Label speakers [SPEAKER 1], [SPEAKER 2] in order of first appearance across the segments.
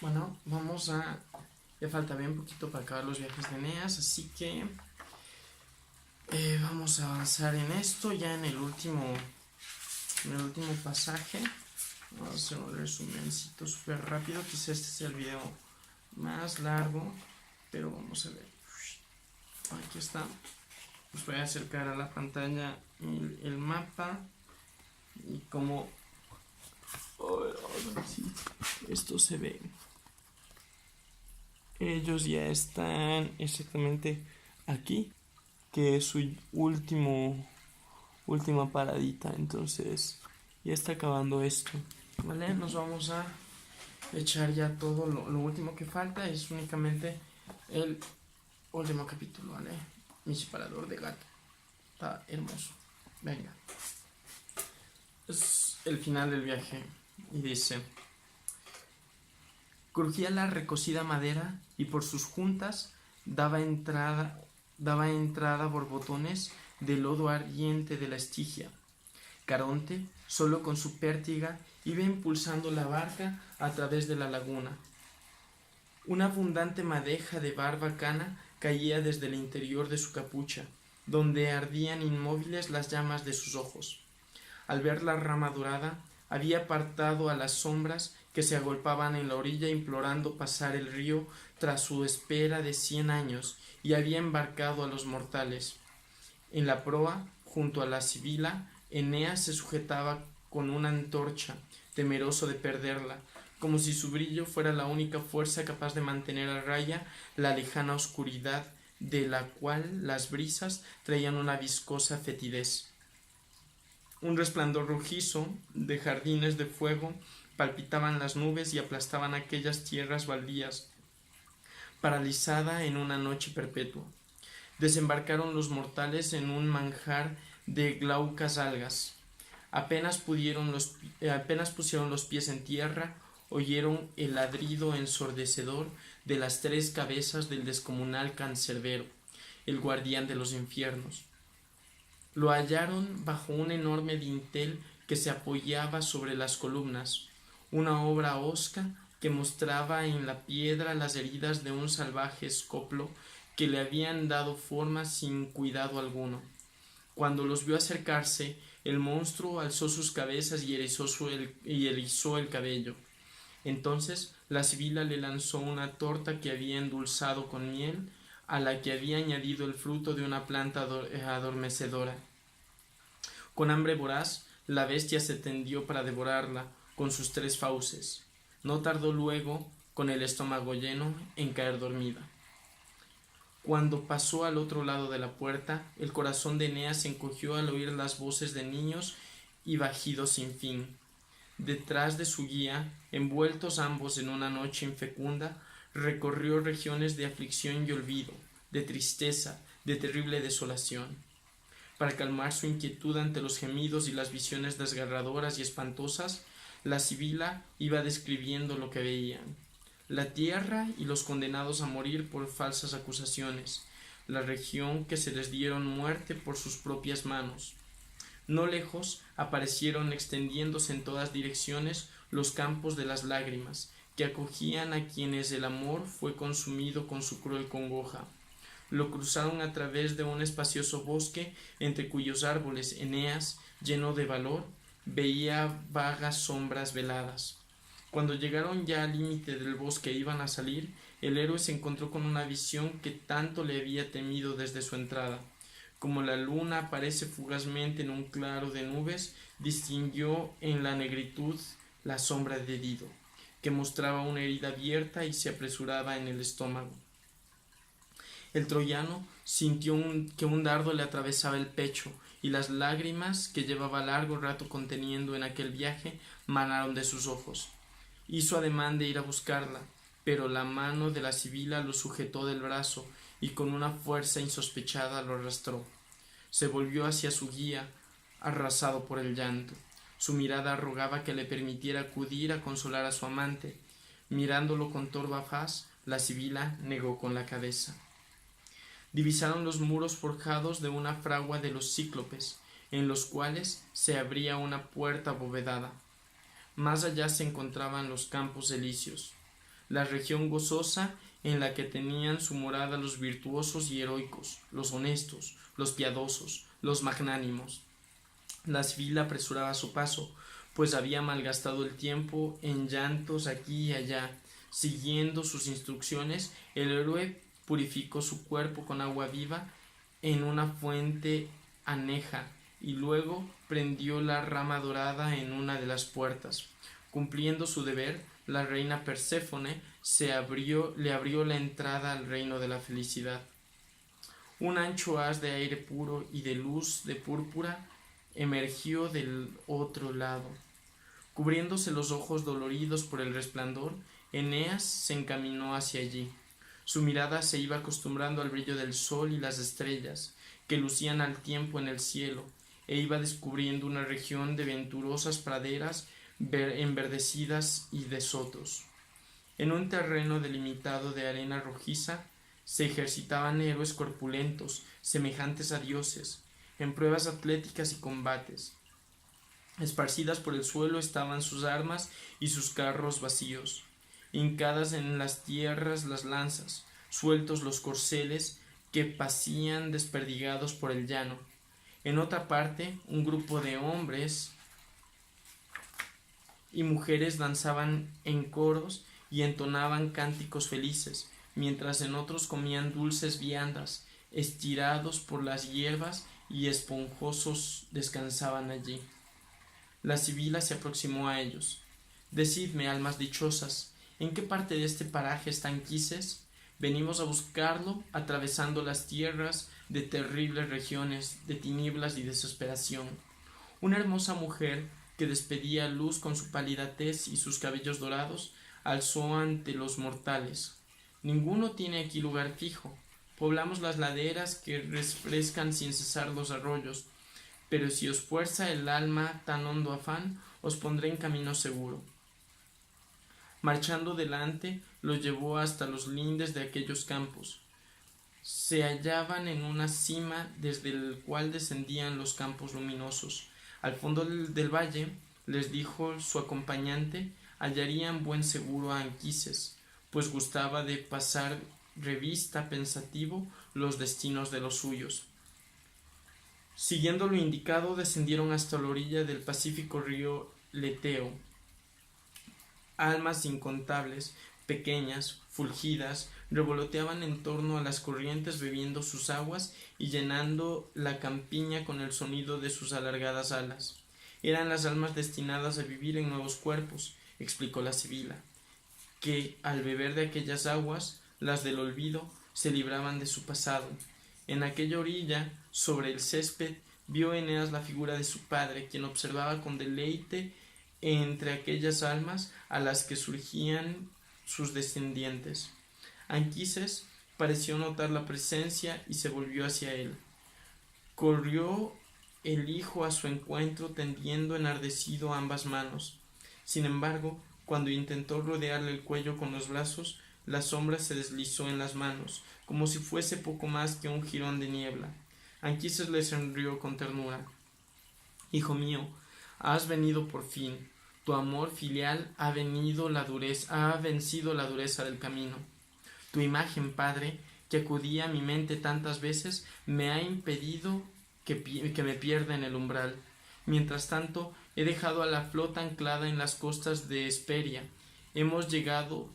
[SPEAKER 1] Bueno, ya falta bien poquito para acabar los viajes de Eneas, así que vamos a avanzar en esto, ya en el último pasaje. Vamos a hacer un resumencito súper rápido, quizás este sea el video más largo, pero vamos a ver. Aquí está. Os voy a acercar a la pantalla el mapa y como... sí, esto se ve. Ellos ya están exactamente aquí, que es su última paradita, entonces ya está acabando esto, ¿vale? Nos vamos a echar ya todo, lo último que falta es únicamente el último capítulo, ¿vale? Mi separador de gato, está hermoso, venga. Es el final del viaje y dice: crujía la recocida madera y por sus juntas daba entrada borbotones de lodo ardiente de la Estigia. Caronte, solo con su pértiga, iba impulsando la barca a través de la laguna. Una abundante madeja de barba cana caía desde el interior de su capucha, donde ardían inmóviles las llamas de sus ojos. Al ver la rama dorada, había apartado a las sombras que se agolpaban en la orilla implorando pasar el río tras su espera de 100 años, y había embarcado a los mortales. En la proa, junto a la sibila, Eneas se sujetaba con una antorcha, temeroso de perderla, como si su brillo fuera la única fuerza capaz de mantener a raya la lejana oscuridad de la cual las brisas traían una viscosa fetidez. Un resplandor rojizo de jardines de fuego palpitaban las nubes y aplastaban aquellas tierras baldías, paralizada en una noche perpetua. Desembarcaron los mortales en un manjar de glaucas algas. Apenas pusieron los pies en tierra, oyeron el ladrido ensordecedor de las 3 cabezas del descomunal cancerbero, el guardián de los infiernos. Lo hallaron bajo un enorme dintel que se apoyaba sobre las columnas, una obra hosca que mostraba en la piedra las heridas de un salvaje escoplo que le habían dado forma sin cuidado alguno. Cuando los vio acercarse, el monstruo alzó sus cabezas y erizó el cabello. Entonces la sibila le lanzó una torta que había endulzado con miel, a la que había añadido el fruto de una planta adormecedora. Con hambre voraz, la bestia se tendió para devorarla con sus 3 fauces. No tardó luego, con el estómago lleno, en caer dormida. Cuando pasó al otro lado de la puerta, el corazón de Eneas se encogió al oír las voces de niños y vagidos sin fin. Detrás de su guía, envueltos ambos en una noche infecunda, recorrió regiones de aflicción y olvido, de tristeza, de terrible desolación. Para calmar su inquietud ante los gemidos y las visiones desgarradoras y espantosas, la sibila iba describiendo lo que veían: la tierra y los condenados a morir por falsas acusaciones, la región que se les dieron muerte por sus propias manos. No lejos aparecieron, extendiéndose en todas direcciones, los campos de las lágrimas, que acogían a quienes el amor fue consumido con su cruel congoja. Lo cruzaron a través de un espacioso bosque, entre cuyos árboles Eneas, lleno de valor, veía vagas sombras veladas. Cuando llegaron ya al límite del bosque e iban a salir, el héroe se encontró con una visión que tanto le había temido desde su entrada. Como la luna aparece fugazmente en un claro de nubes, distinguió en la negritud la sombra de Dido, que mostraba una herida abierta y se apresuraba en el estómago. El troyano sintió que un dardo le atravesaba el pecho, y las lágrimas que llevaba largo rato conteniendo en aquel viaje manaron de sus ojos. Hizo ademán de ir a buscarla, pero la mano de la sibila lo sujetó del brazo y con una fuerza insospechada lo arrastró. Se volvió hacia su guía, arrasado por el llanto. Su mirada rogaba que le permitiera acudir a consolar a su amante. Mirándolo con torva faz, la sibila negó con la cabeza. Divisaron los muros forjados de una fragua de los cíclopes, en los cuales se abría una puerta abovedada. Más allá se encontraban los campos elíseos. la región gozosa en la que tenían su morada los virtuosos y heroicos, los honestos, los piadosos, los magnánimos. La sibila apresuraba su paso, pues había malgastado el tiempo en llantos aquí y allá. Siguiendo sus instrucciones, el héroe purificó su cuerpo con agua viva en una fuente aneja y luego prendió la rama dorada en una de las puertas. Cumpliendo su deber, la reina Perséfone le abrió la entrada al reino de la felicidad. Un ancho haz de aire puro y de luz de púrpura emergió del otro lado. Cubriéndose los ojos doloridos por el resplandor, Eneas se encaminó hacia allí. Su mirada se iba acostumbrando al brillo del sol y las estrellas, que lucían al tiempo en el cielo, e iba descubriendo una región de venturosas praderas enverdecidas y de sotos. En un terreno delimitado de arena rojiza se ejercitaban héroes corpulentos, semejantes a dioses, en pruebas atléticas y combates. Esparcidas por el suelo estaban sus armas y sus carros vacíos, hincadas en las tierras las lanzas, sueltos los corceles que pacían desperdigados por el llano. En otra parte, un grupo de hombres y mujeres danzaban en coros y entonaban cánticos felices, mientras en otros comían dulces viandas, estirados por las hierbas y esponjosos descansaban allí. La sibila se aproximó a ellos. Decidme, almas dichosas, ¿en qué parte de este paraje está Anquises? Venimos a buscarlo, atravesando las tierras de terribles regiones, de tinieblas y desesperación. Una hermosa mujer, que despedía luz con su pálida tez y sus cabellos dorados, alzó ante los mortales. Ninguno tiene aquí lugar fijo. Poblamos las laderas que refrescan sin cesar los arroyos, pero si os fuerza el alma tan hondo afán, os pondré en camino seguro. Marchando delante, los llevó hasta los lindes de aquellos campos. Se hallaban en una cima desde el cual descendían los campos luminosos. Al fondo del valle, les dijo su acompañante, hallarían buen seguro a Anquises, pues gustaba de pasar revista pensativo los destinos de los suyos. Siguiendo lo indicado, descendieron hasta la orilla del pacífico río Leteo. Almas incontables, pequeñas, fulgidas, revoloteaban en torno a las corrientes bebiendo sus aguas y llenando la campiña con el sonido de sus alargadas alas. Eran las almas destinadas a vivir en nuevos cuerpos, explicó la sibila, que al beber de aquellas aguas, las del olvido, se libraban de su pasado. En aquella orilla, sobre el césped, vio Eneas la figura de su padre, quien observaba con deleite entre aquellas almas a las que surgían sus descendientes. Anquises pareció notar la presencia y se volvió hacia él. Corrió el hijo a su encuentro tendiendo enardecido ambas manos. Sin embargo, cuando intentó rodearle el cuello con los brazos, la sombra se deslizó en las manos, como si fuese poco más que un jirón de niebla. Anquises le sonrió con ternura. Hijo mío, has venido por fin. Tu amor filial ha vencido la dureza del camino. Tu imagen, padre, que acudía a mi mente tantas veces, me ha impedido que me pierda en el umbral. Mientras tanto, he dejado a la flota anclada en las costas de Hesperia. Hemos llegado,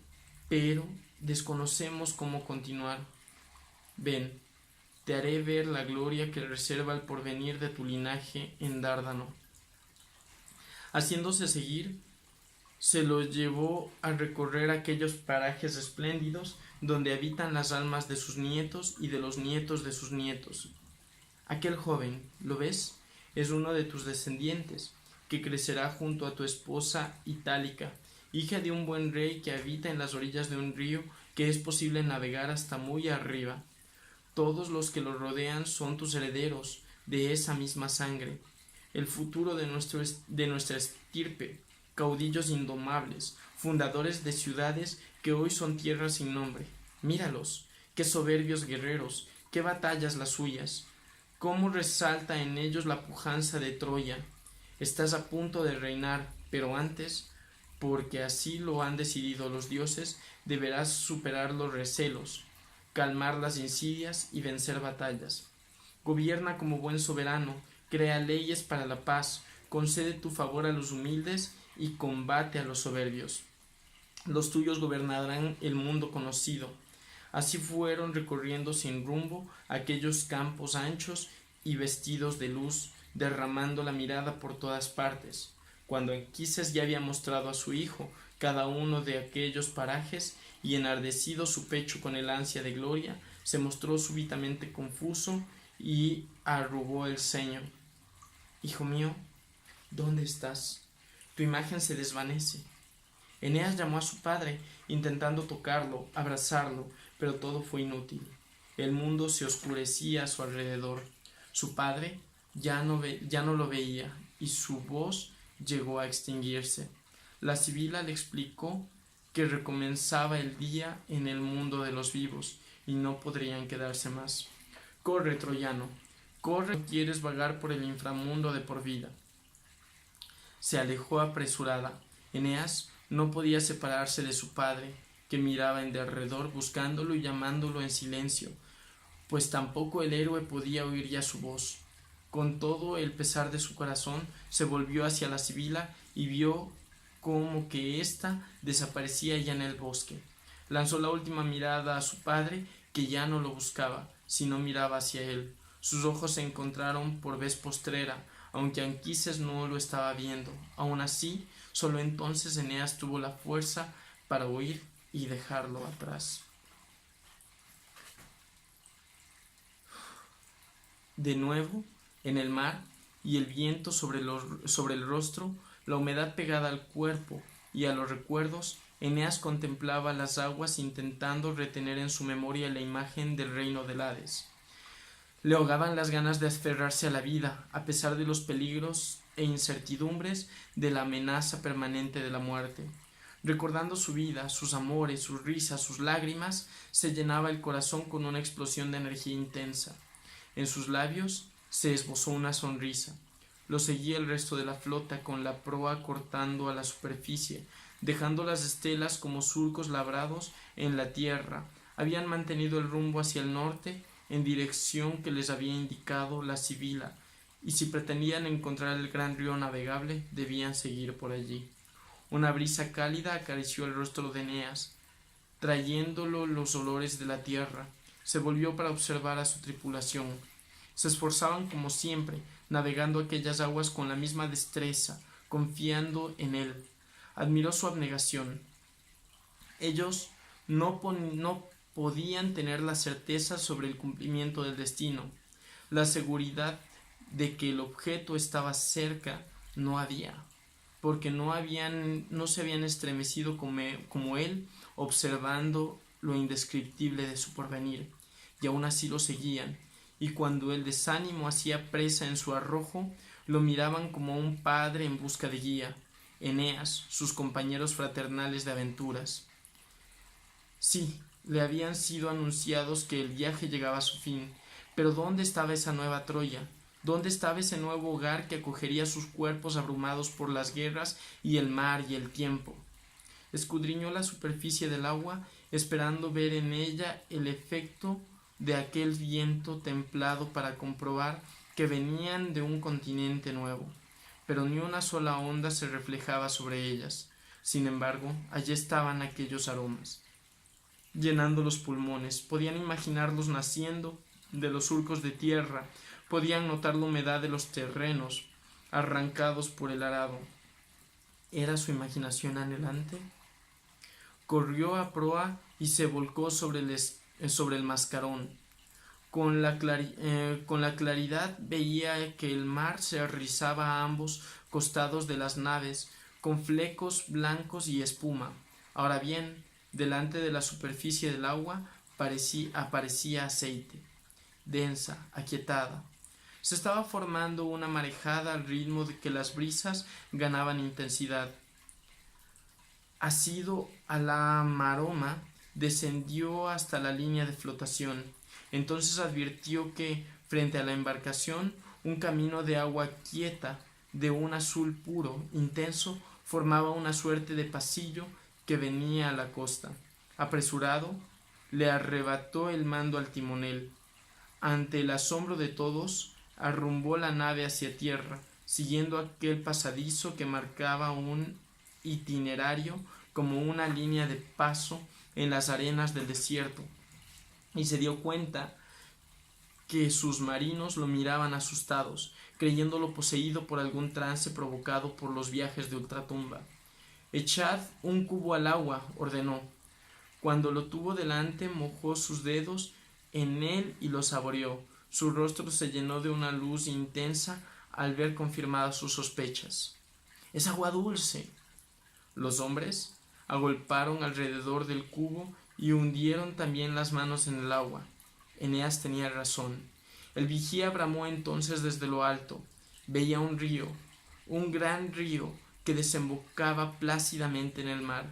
[SPEAKER 1] pero desconocemos cómo continuar. Ven, te haré ver la gloria que reserva el porvenir de tu linaje en Dárdano. Haciéndose seguir, se lo llevó a recorrer aquellos parajes espléndidos donde habitan las almas de sus nietos y de los nietos de sus nietos. Aquel joven, ¿lo ves? Es uno de tus descendientes, que crecerá junto a tu esposa Itálica, hija de un buen rey que habita en las orillas de un río que es posible navegar hasta muy arriba. Todos los que lo rodean son tus herederos, de esa misma sangre, el futuro de nuestra estirpe, caudillos indomables, fundadores de ciudades que hoy son tierras sin nombre. Míralos, qué soberbios guerreros, qué batallas las suyas, cómo resalta en ellos la pujanza de Troya. Estás a punto de reinar, pero antes, porque así lo han decidido los dioses, deberás superar los recelos, calmar las insidias y vencer batallas. Gobierna como buen soberano, crea leyes para la paz, concede tu favor a los humildes y combate a los soberbios. Los tuyos gobernarán el mundo conocido. Así fueron recorriendo sin rumbo aquellos campos anchos y vestidos de luz, derramando la mirada por todas partes. Cuando Anquises ya había mostrado a su hijo cada uno de aquellos parajes y enardecido su pecho con el ansia de gloria, se mostró súbitamente confuso y arrugó el ceño. Hijo mío, ¿dónde estás? Tu imagen se desvanece. Eneas llamó a su padre, intentando tocarlo, abrazarlo, pero todo fue inútil. El mundo se oscurecía a su alrededor. Su padre ya no lo veía, y su voz llegó a extinguirse. La sibila le explicó que recomenzaba el día en el mundo de los vivos, y no podrían quedarse más. Corre, troyano, corre, no quieres vagar por el inframundo de por vida. Se alejó apresurada. Eneas no podía separarse de su padre, que miraba en derredor buscándolo y llamándolo en silencio, pues tampoco el héroe podía oír ya su voz. Con todo el pesar de su corazón, se volvió hacia la sibila y vio como que ésta desaparecía ya en el bosque. Lanzó la última mirada a su padre, que ya no lo buscaba, sino miraba hacia él. Sus ojos se encontraron por vez postrera, aunque Anquises no lo estaba viendo. Aun así, solo entonces Eneas tuvo la fuerza para huir y dejarlo atrás. De nuevo, en el mar, y el viento sobre el rostro, la humedad pegada al cuerpo y a los recuerdos, Eneas contemplaba las aguas intentando retener en su memoria la imagen del reino del Hades. Le ahogaban las ganas de aferrarse a la vida, a pesar de los peligros e incertidumbres de la amenaza permanente de la muerte. Recordando su vida, sus amores, sus risas, sus lágrimas, se llenaba el corazón con una explosión de energía intensa. En sus labios se esbozó una sonrisa. Lo seguía el resto de la flota, con la proa cortando a la superficie, dejando las estelas como surcos labrados en la tierra. Habían mantenido el rumbo hacia el norte, en dirección que les había indicado la sibila, y si pretendían encontrar el gran río navegable, debían seguir por allí. Una brisa cálida acarició el rostro de Eneas, trayéndolo los olores de la tierra. Se volvió para observar a su tripulación. Se esforzaban como siempre, navegando aquellas aguas con la misma destreza, confiando en él. Admiró su abnegación. Ellos no podían tener la certeza sobre el cumplimiento del destino. La seguridad de que el objeto estaba cerca no había, porque no se habían estremecido como él, observando lo indescriptible de su porvenir, y aún así lo seguían, y cuando el desánimo hacía presa en su arrojo, lo miraban como un padre en busca de guía. Eneas, sus compañeros fraternales de aventuras. Sí, le habían sido anunciados que el viaje llegaba a su fin, pero ¿dónde estaba esa nueva Troya? ¿Dónde estaba ese nuevo hogar que acogería sus cuerpos abrumados por las guerras y el mar y el tiempo? Escudriñó la superficie del agua, esperando ver en ella el efecto de aquel viento templado para comprobar que venían de un continente nuevo, pero ni una sola onda se reflejaba sobre ellas. Sin embargo, allí estaban aquellos aromas, llenando los pulmones. Podían imaginarlos naciendo de los surcos de tierra, podían notar la humedad de los terrenos arrancados por el arado. ¿Era su imaginación anhelante? Corrió a proa y se volcó sobre el mascarón. Con la claridad veía que el mar se rizaba a ambos costados de las naves, con flecos blancos y espuma. Ahora bien, delante de la superficie del agua aparecía aceite, densa, aquietada. Se estaba formando una marejada al ritmo de que las brisas ganaban intensidad. Asido a la maroma, descendió hasta la línea de flotación. Entonces advirtió que, frente a la embarcación, un camino de agua quieta, de un azul puro, intenso, formaba una suerte de pasillo que venía a la costa. Apresurado, le arrebató el mando al timonel. Ante el asombro de todos, arrumbó la nave hacia tierra, siguiendo aquel pasadizo que marcaba un itinerario como una línea de paso en las arenas del desierto, y se dio cuenta que sus marinos lo miraban asustados, creyéndolo poseído por algún trance provocado por los viajes de ultratumba. «Echad un cubo al agua», ordenó. Cuando lo tuvo delante, mojó sus dedos en él y lo saboreó. Su rostro se llenó de una luz intensa al ver confirmadas sus sospechas. «Es agua dulce». Los hombres agolparon alrededor del cubo y hundieron también las manos en el agua. Eneas tenía razón. El vigía bramó entonces desde lo alto. Veía un río, un gran río, que desembocaba plácidamente en el mar.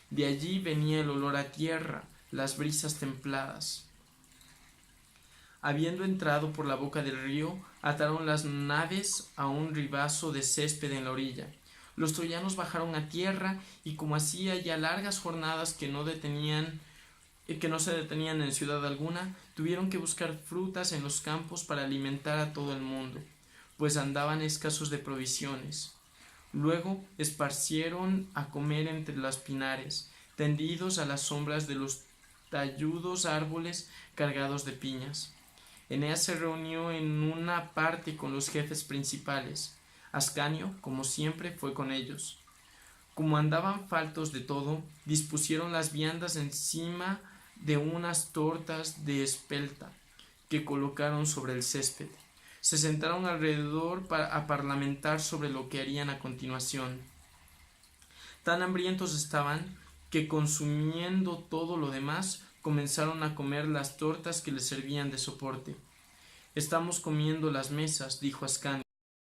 [SPEAKER 1] De allí venía el olor a tierra, las brisas templadas. Habiendo entrado por la boca del río, ataron las naves a un ribazo de césped en la orilla. Los troyanos bajaron a tierra y, como hacía ya largas jornadas que no se detenían en ciudad alguna, tuvieron que buscar frutas en los campos para alimentar a todo el mundo, pues andaban escasos de provisiones. Luego esparcieron a comer entre los pinares, tendidos a las sombras de los talludos árboles cargados de piñas. Eneas se reunió en una parte con los jefes principales. Ascanio, como siempre, fue con ellos. Como andaban faltos de todo, dispusieron las viandas encima de unas tortas de espelta que colocaron sobre el césped. Se sentaron alrededor a parlamentar sobre lo que harían a continuación. Tan hambrientos estaban que, consumiendo todo lo demás, comenzaron a comer las tortas que les servían de soporte. «Estamos comiendo las mesas», dijo Ascanio.